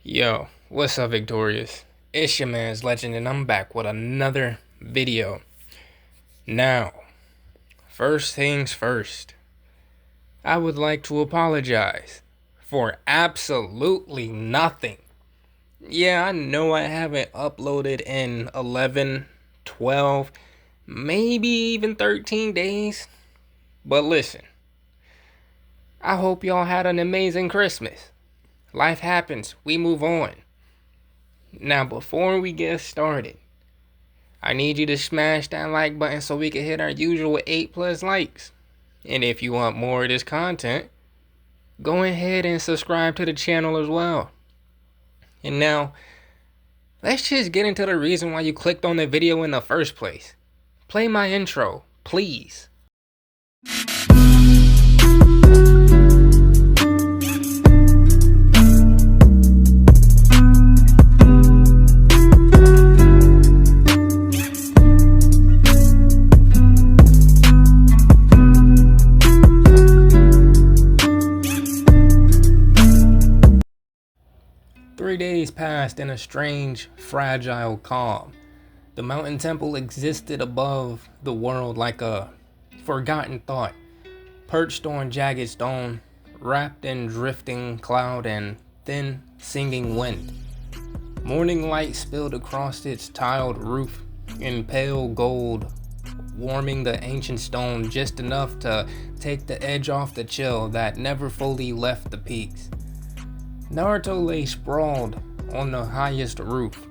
Yo, what's up, Victorious? It's your man's Legend, and I'm back with another video. Now, first things first, I would like to apologize for absolutely nothing. Yeah, I know I haven't uploaded in 11, 12, maybe even 13 days, but listen, I hope y'all had an amazing Christmas. Life happens, we move on. Now, before we get started, I need you to smash that like button so we can hit our usual 8+ likes. And if you want more of this content, go ahead and subscribe to the channel as well. And now, let's just get into the reason why you clicked on the video in the first place. Play my intro, please. 3 days passed in a strange, fragile calm. The mountain temple existed above the world like a forgotten thought, perched on jagged stone, wrapped in drifting cloud and thin, singing wind. Morning light spilled across its tiled roof in pale gold, warming the ancient stone just enough to take the edge off the chill that never fully left the peaks. Naruto lay sprawled on the highest roof,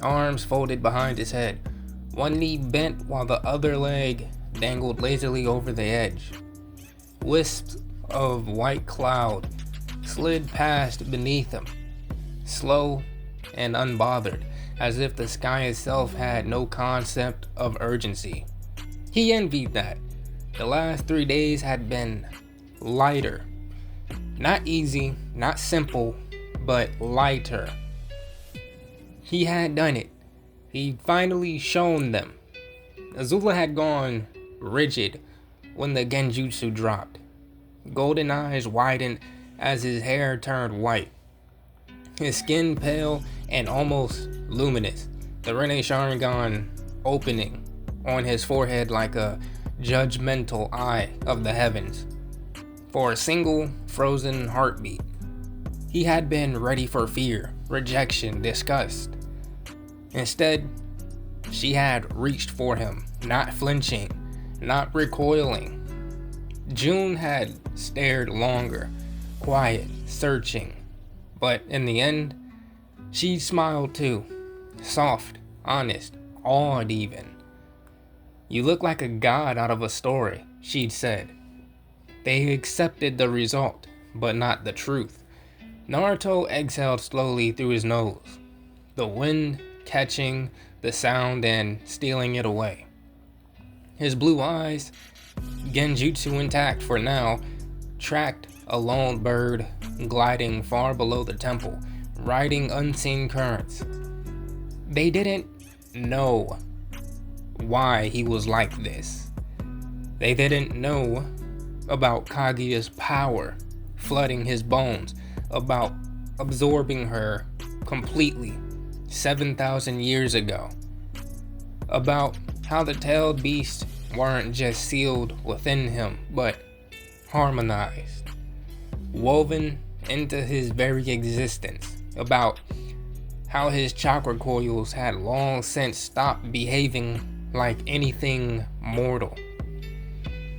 arms folded behind his head, one knee bent while the other leg dangled lazily over the edge. Wisps of white cloud slid past beneath him, slow and unbothered, as if the sky itself had no concept of urgency. He envied that. The last 3 days had been lighter. Not easy, not simple, but lighter. He had done it. He'd finally shown them. Azula had gone rigid when the genjutsu dropped. Golden eyes widened as his hair turned white. His skin pale and almost luminous. The Rene Sharingan opening on his forehead like a judgmental eye of the heavens. For a single frozen heartbeat, he had been ready for fear, rejection, disgust. Instead, she had reached for him, not flinching, not recoiling. June had stared longer, quiet, searching, but in the end, she smiled too, soft, honest, awed even. "You look like a god out of a story," she'd said. They accepted the result, but not the truth. Naruto exhaled slowly through his nose, the wind catching the sound and stealing it away. His blue eyes, genjutsu intact for now, tracked a lone bird gliding far below the temple, riding unseen currents. They didn't know why he was like this. They didn't know about Kaguya's power flooding his bones, about absorbing her completely 7,000 years ago, about how the tailed beasts weren't just sealed within him, but harmonized, woven into his very existence, about how his chakra coils had long since stopped behaving like anything mortal.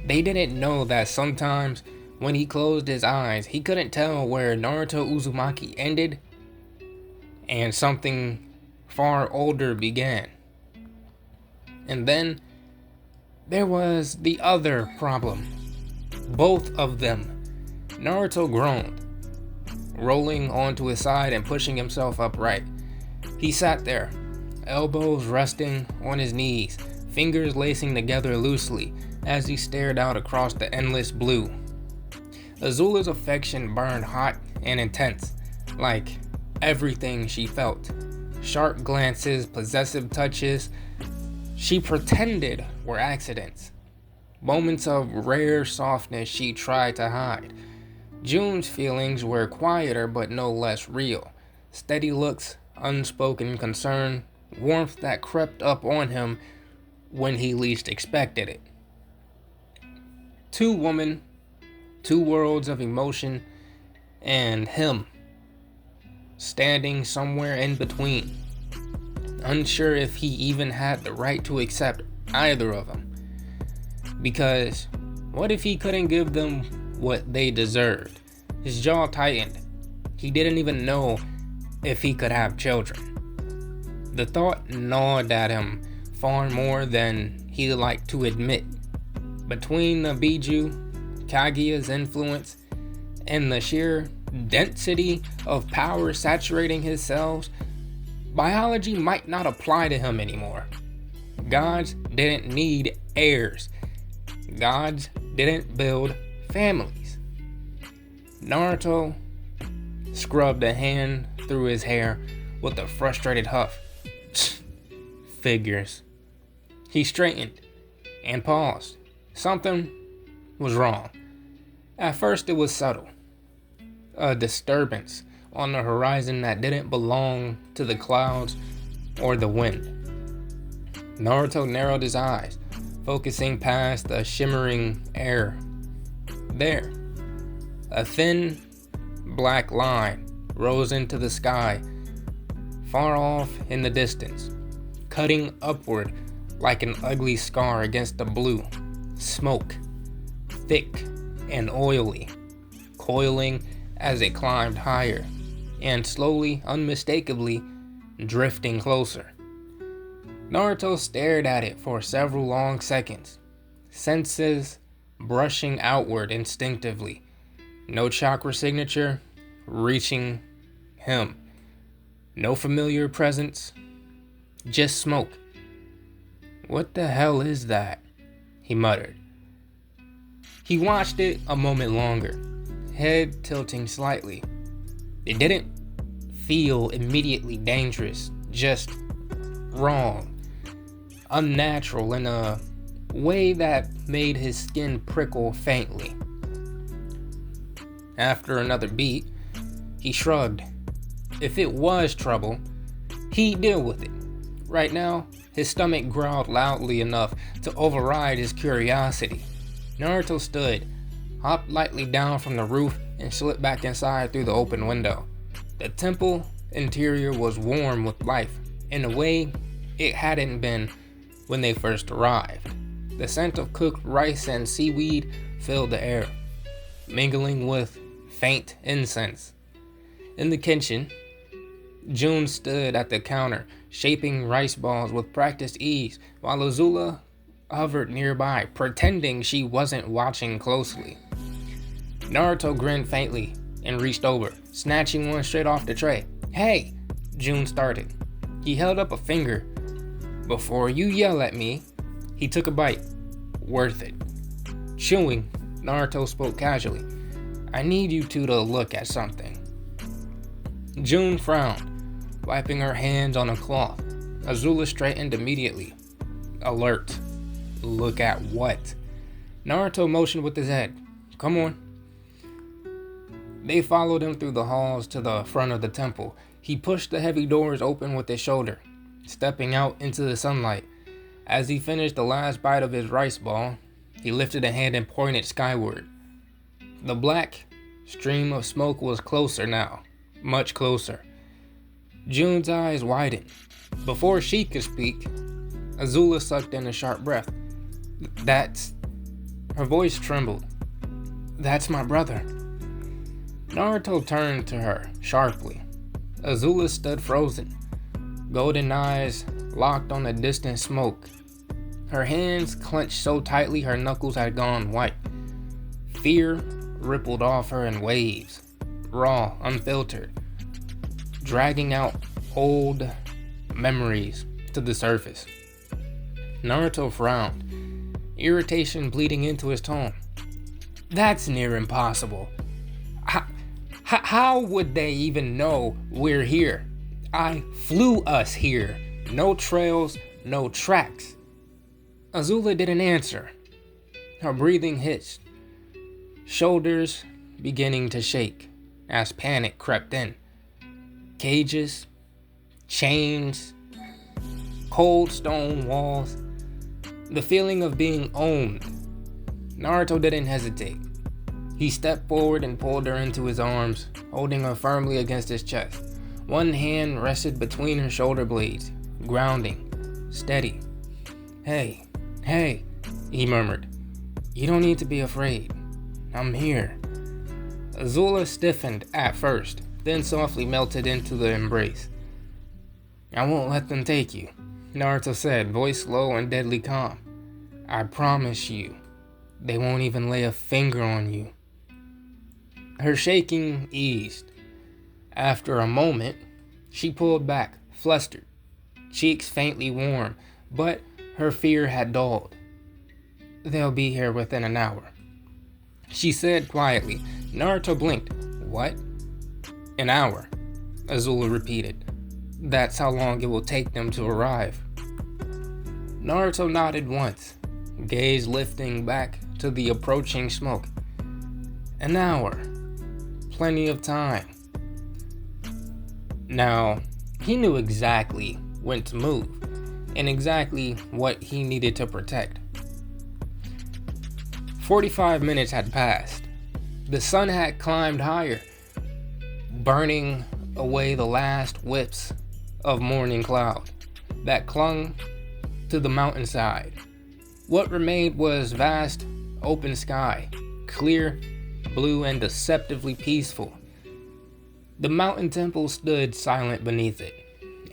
They didn't know that sometimes when he closed his eyes, he couldn't tell where Naruto Uzumaki ended and something far older began. And then there was the other problem. Both of them. Naruto groaned, rolling onto his side and pushing himself upright. He sat there, elbows resting on his knees, fingers lacing together loosely as he stared out across the endless blue. Azula's affection burned hot and intense, like everything she felt. Sharp glances, possessive touches she pretended were accidents. Moments of rare softness she tried to hide. June's feelings were quieter but no less real. Steady looks, unspoken concern, warmth that crept up on him when he least expected it. Two women, two worlds of emotion, and him, standing somewhere in between, unsure if he even had the right to accept either of them. Because what if he couldn't give them what they deserved? His jaw tightened. He didn't even know if he could have children. The thought gnawed at him far more than he liked to admit. Between the Biju, Kaguya's influence, and the sheer density of power saturating his cells, biology might not apply to him anymore. Gods didn't need heirs. Gods didn't build families. Naruto scrubbed a hand through his hair with a frustrated huff. Figures. He straightened and paused. Something was wrong. At first it was subtle. A disturbance on the horizon that didn't belong to the clouds or the wind. Naruto narrowed his eyes, focusing past the shimmering air. There, a thin, black line rose into the sky, far off in the distance, cutting upward like an ugly scar against the blue. Smoke, thick and oily, coiling as it climbed higher, and slowly, unmistakably, drifting closer. Naruto stared at it for several long seconds, senses brushing outward instinctively. No chakra signature reaching him. No familiar presence, just smoke. What the hell is that? He muttered. He watched it a moment longer, head tilting slightly. It didn't feel immediately dangerous, just wrong. Unnatural in a way that made his skin prickle faintly. After another beat, he shrugged. If it was trouble, he'd deal with it. Right now, his stomach growled loudly enough to override his curiosity. Naruto stood, hopped lightly down from the roof, and slipped back inside through the open window. The temple interior was warm with life, in a way it hadn't been when they first arrived. The scent of cooked rice and seaweed filled the air, mingling with faint incense. In the kitchen, June stood at the counter, shaping rice balls with practiced ease, while Azula hovered nearby, pretending she wasn't watching closely. Naruto grinned faintly and reached over, snatching one straight off the tray. "Hey!" June started. He held up a finger. "Before you yell at me." He took a bite. "Worth it." Chewing, Naruto spoke casually. "I need you two to look at something." June frowned, wiping her hands on a cloth. Azula straightened immediately. Alert. Look at what? Naruto motioned with his head. "Come on." They followed him through the halls to the front of the temple. He pushed the heavy doors open with his shoulder, stepping out into the sunlight. As he finished the last bite of his rice ball, he lifted a hand and pointed skyward. The black stream of smoke was closer now, much closer. June's eyes widened. Before she could speak, Azula sucked in a sharp breath. "That's..." Her voice trembled. "That's my brother." Naruto turned to her sharply. Azula stood frozen, golden eyes locked on the distant smoke. Her hands clenched so tightly her knuckles had gone white. Fear rippled off her in waves, raw, unfiltered, dragging out old memories to the surface. Naruto frowned, irritation bleeding into his tone. "That's near impossible. How would they even know we're here? I flew us here. No trails, no tracks." Azula didn't answer. Her breathing hitched, shoulders beginning to shake as panic crept in. Cages, chains, cold stone walls. The feeling of being owned. Naruto didn't hesitate. He stepped forward and pulled her into his arms, holding her firmly against his chest. One hand rested between her shoulder blades, grounding, steady. Hey, he murmured. You don't need to be afraid. I'm here. Azula stiffened at first, then softly melted into the embrace. I won't let them take you, Naruto said, voice low and deadly calm. I promise you, they won't even lay a finger on you. Her shaking eased. After a moment, she pulled back, flustered, cheeks faintly warm, but her fear had dulled. They'll be here within an hour, she said quietly. Naruto blinked. What? An hour, Azula repeated. That's how long it will take them to arrive. Naruto nodded once, gaze lifting back to the approaching smoke. An hour. Plenty of time. Now, he knew exactly when to move, and exactly what he needed to protect. 45 minutes had passed. The sun had climbed higher, burning away the last wisps of morning cloud that clung to the mountainside. What remained was vast open sky, clear, blue, and deceptively peaceful. The mountain temple stood silent beneath it,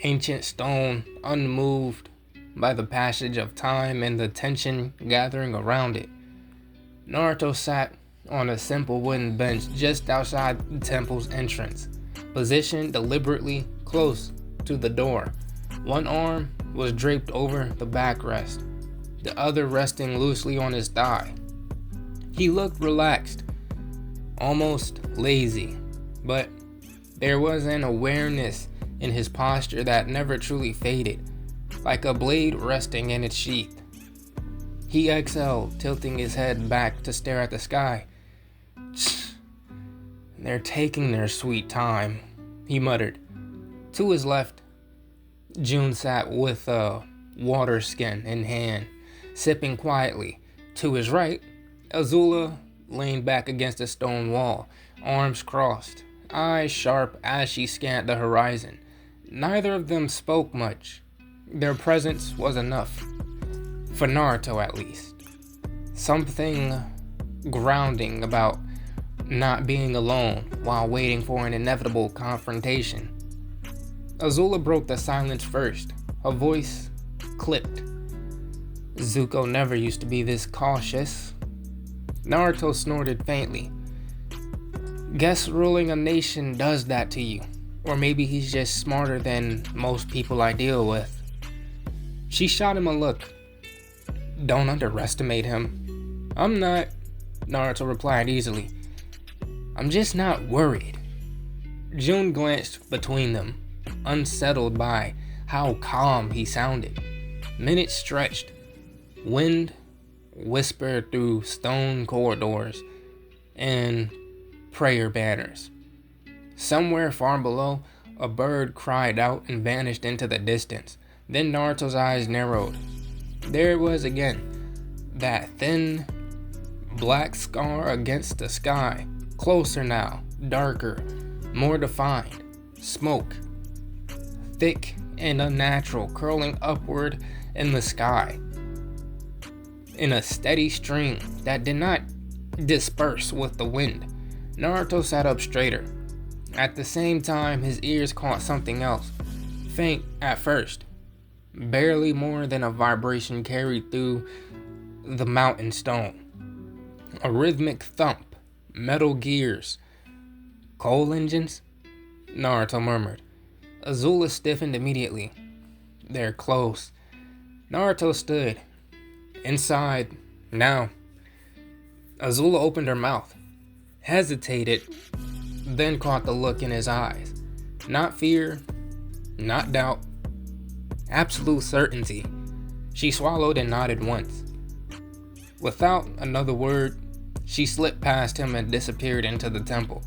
ancient stone, unmoved by the passage of time and the tension gathering around it. Naruto sat on a simple wooden bench just outside the temple's entrance, positioned deliberately close to the door. One arm was draped over the backrest, the other resting loosely on his thigh. He looked relaxed, almost lazy, but there was an awareness in his posture that never truly faded, like a blade resting in its sheath. He exhaled, tilting his head back to stare at the sky. They're taking their sweet time, he muttered. To his left, June sat with a water skin in hand, sipping quietly. To his right, Azula leaned back against a stone wall, arms crossed, eyes sharp as she scanned the horizon. Neither of them spoke much. Their presence was enough. For Naruto, at least. Something grounding about not being alone while waiting for an inevitable confrontation. Azula broke the silence first. Her voice clipped. Zuko never used to be this cautious. Naruto snorted faintly. Guess ruling a nation does that to you. Or maybe he's just smarter than most people I deal with. She shot him a look. Don't underestimate him. I'm not, Naruto replied easily. I'm just not worried. June glanced between them, unsettled by how calm he sounded. Minutes stretched. Wind whispered through stone corridors and prayer banners. Somewhere far below, a bird cried out and vanished into the distance. Then Naruto's eyes narrowed. There it was again, that thin, black scar against the sky. Closer now, darker, more defined. Smoke, thick and unnatural, curling upward in the sky in a steady stream that did not disperse with the wind. Naruto sat up straighter. At the same time, his ears caught something else, faint at first. Barely more than a vibration carried through the mountain stone. A rhythmic thump, metal gears. Coal engines? Naruto murmured. Azula stiffened immediately. They're close. Naruto stood. Inside, now. Azula opened her mouth, hesitated, then caught the look in his eyes. Not fear, not doubt. Absolute certainty. She swallowed and nodded once. Without another word, she slipped past him and disappeared into the temple.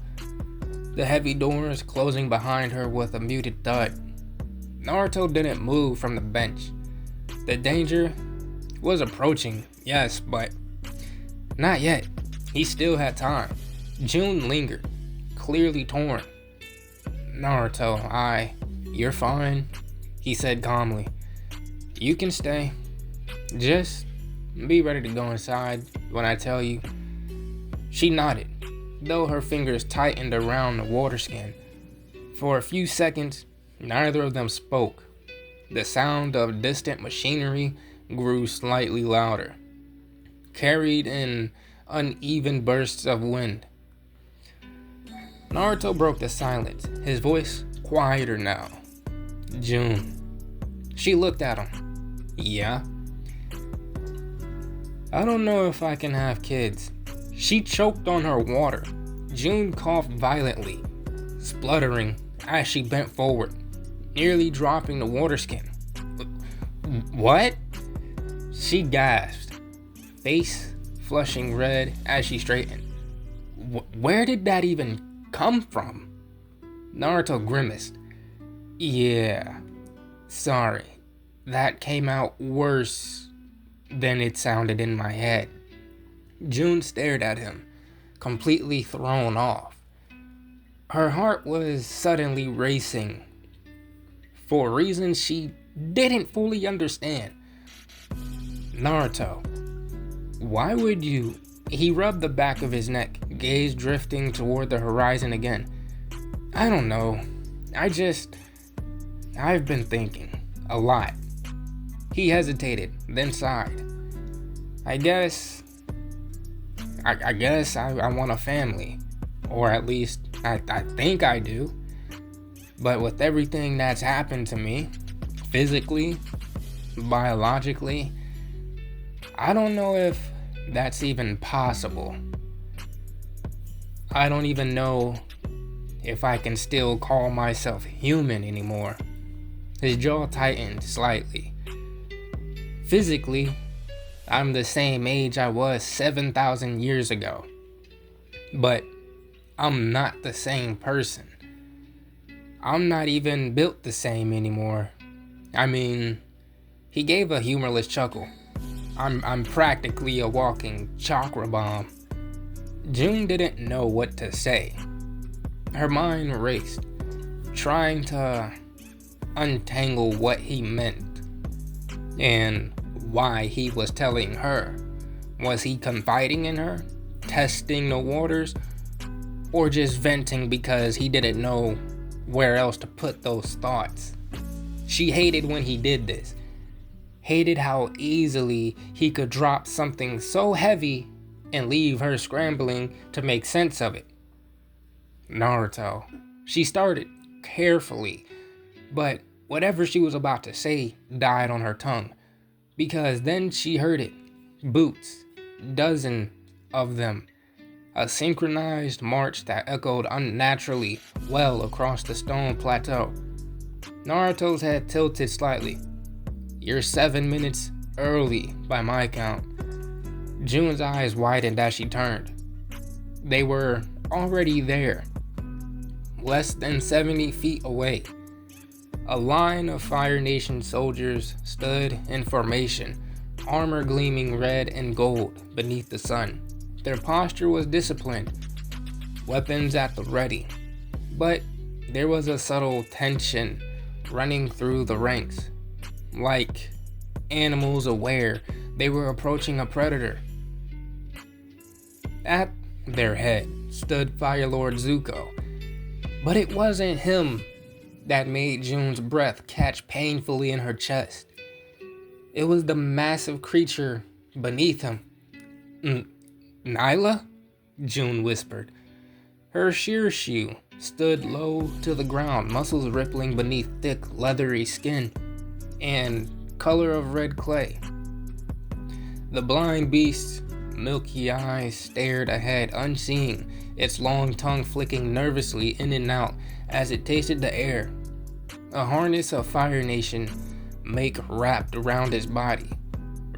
the heavy doors closing behind her with a muted thud. Naruto didn't move from the bench. The danger was approaching, yes, but not yet. He still had time. June lingered, clearly torn. Naruto, you're fine, he said calmly. You can stay. Just be ready to go inside when I tell you. She nodded, though her fingers tightened around the water skin. For a few seconds, neither of them spoke. The sound of distant machinery grew slightly louder, carried in uneven bursts of wind. Naruto broke the silence, his voice quieter now. June. She looked at him. Yeah? I don't know if I can have kids. She choked on her water. June coughed violently, spluttering as she bent forward, nearly dropping the water skin. What? She gasped, face flushing red as she straightened. Where did that even come from? Naruto grimaced. Yeah, sorry. That came out worse than it sounded in my head. June stared at him, completely thrown off. Her heart was suddenly racing for reasons she didn't fully understand. Naruto, why would you? He rubbed the back of his neck, gaze drifting toward the horizon again. I don't know. I've been thinking a lot. He hesitated, then sighed. I guess I want a family. Or at least, I think I do. But with everything that's happened to me, physically, biologically, I don't know if that's even possible. I don't even know if I can still call myself human anymore. His jaw tightened slightly. Physically, I'm the same age I was 7,000 years ago. But I'm not the same person. I'm not even built the same anymore. I mean, he gave a humorless chuckle. I'm practically a walking chakra bomb. June didn't know what to say. Her mind raced, trying to untangle what he meant and why he was telling her. Was he confiding in her, testing the waters, or just venting because he didn't know where else to put those thoughts? She hated when he did this. Hated how easily he could drop something so heavy and leave her scrambling to make sense of it. Naruto. She started carefully, but whatever she was about to say died on her tongue, because then she heard it. Boots. Dozen of them. A synchronized march that echoed unnaturally well across the stone plateau. Naruto's head tilted slightly. You're 7 minutes early by my count. June's eyes widened as she turned. They were already there, less than 70 feet away. A line of Fire Nation soldiers stood in formation, armor gleaming red and gold beneath the sun. Their posture was disciplined, weapons at the ready. But there was a subtle tension running through the ranks, like animals aware they were approaching a predator. At their head stood Fire Lord Zuko, but it wasn't him that made June's breath catch painfully in her chest. It was the massive creature beneath him. Nyla? June whispered. Her Shirshu stood low to the ground, muscles rippling beneath thick, leathery skin and color of red clay. The blind beast's milky eyes stared ahead, unseeing, its long tongue flicking nervously in and out as it tasted the air. A harness of Fire Nation make wrapped around his body,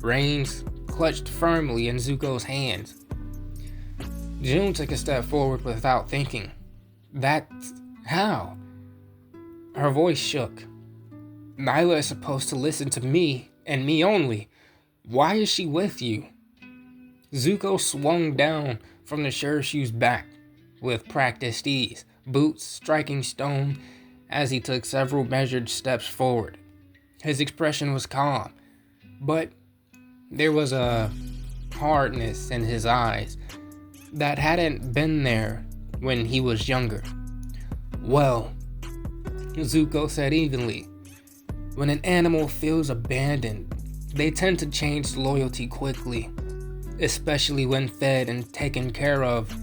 reins clutched firmly in Zuko's hands. June took a step forward without thinking, That's how? Her voice shook. Nyla is supposed to listen to me and me only. Why is she with you? Zuko swung down from the Shirshu's back with practiced ease, boots striking stone as he took several measured steps forward. His expression was calm, but there was a hardness in his eyes that hadn't been there when he was younger. Well, Zuko said evenly, when an animal feels abandoned, they tend to change loyalty quickly, especially when fed and taken care of.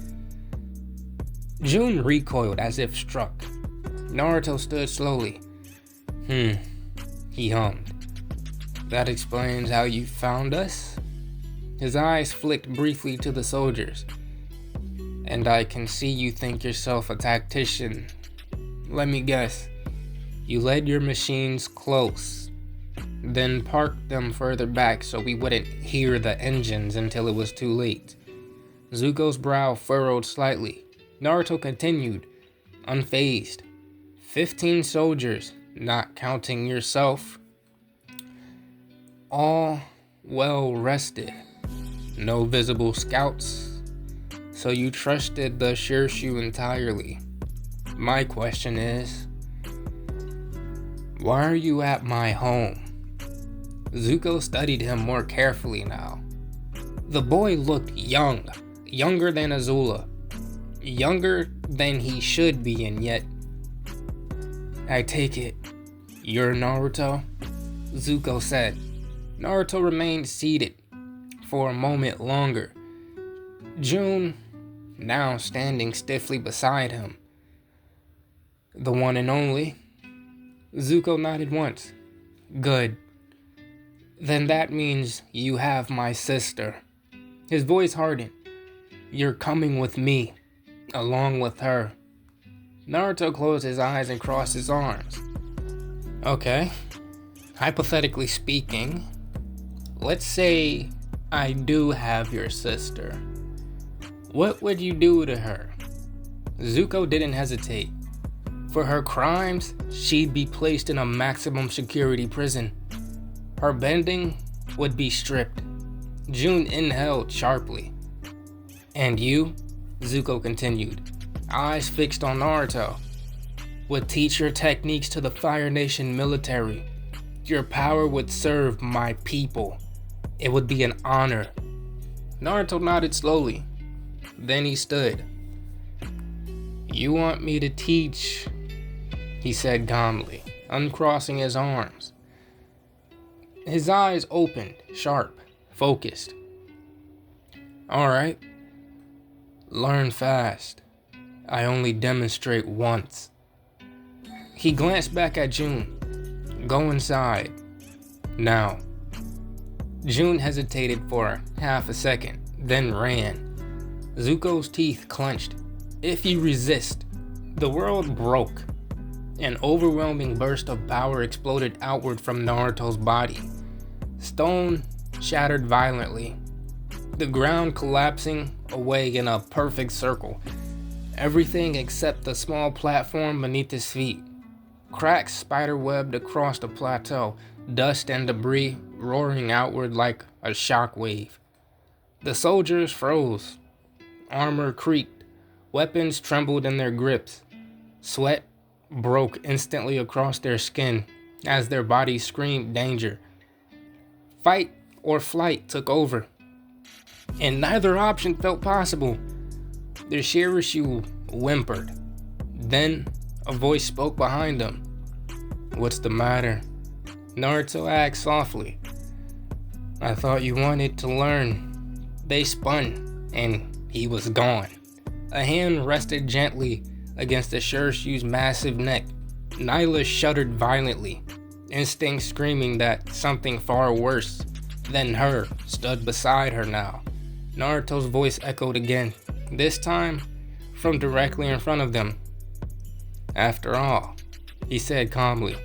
June recoiled as if struck. Naruto stood slowly. He hummed. That explains how you found us? His eyes flicked briefly to the soldiers. And I can see you think yourself a tactician. Let me guess. You led your machines close, then parked them further back so we wouldn't hear the engines until it was too late. Zuko's brow furrowed slightly. Naruto continued, unfazed. 15 soldiers, not counting yourself. All well rested. No visible scouts. So you trusted the Shirshu entirely. My question is, why are you at my home? Zuko studied him more carefully now. The boy looked young, younger than Azula, younger than he should be, and yet... I take it, you're Naruto? Zuko said. Naruto remained seated for a moment longer. June, now standing stiffly beside him. The one and only. Zuko nodded once. Good. Then that means you have my sister. His voice hardened. You're coming with me, along with her. Naruto closed his eyes and crossed his arms. Okay. Hypothetically speaking, let's say I do have your sister. What would you do to her? Zuko didn't hesitate. For her crimes, she'd be placed in a maximum security prison. Her bending would be stripped. June inhaled sharply. And you, Zuko continued, eyes fixed on Naruto, would teach your techniques to the Fire Nation military. Your power would serve my people. It would be an honor. Naruto nodded slowly. Then he stood. You want me to teach? He said calmly, uncrossing his arms. His eyes opened, sharp, focused. All right. Learn fast. I only demonstrate once. He glanced back at June. Go inside. Now. June hesitated for half a second, then ran. Zuko's teeth clenched. If you resist, the world broke. An overwhelming burst of power exploded outward from Naruto's body. Stone shattered violently, the ground collapsing away in a perfect circle. Everything except the small platform beneath his feet. Cracks spiderwebbed across the plateau, dust and debris roaring outward like a shockwave. The soldiers froze. Armor creaked. Weapons trembled in their grips. Sweat broke instantly across their skin as their bodies screamed danger. Fight or flight took over, and neither option felt possible. The Shirshu whimpered. Then a voice spoke behind them. What's the matter? Naruto asked softly. I thought you wanted to learn. They spun, and he was gone. A hand rested gently against the Shirshu's massive neck. Nyla shuddered violently, instinct screaming that something far worse than her stood beside her now. Naruto's voice echoed again, this time from directly in front of them. After all, he said calmly,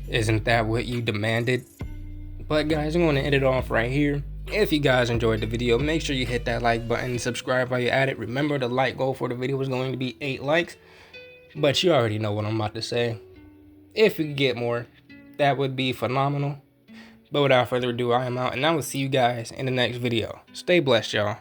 isn't that what you demanded? But guys, I'm going to end it off right here. If you guys enjoyed the video, make sure you hit that like button, subscribe while you're at it. Remember, the like goal for the video is going to be 8 likes. But you already know what I'm about to say. If we could get more, that would be phenomenal. But without further ado, I am out, and I will see you guys in the next video. Stay blessed, y'all.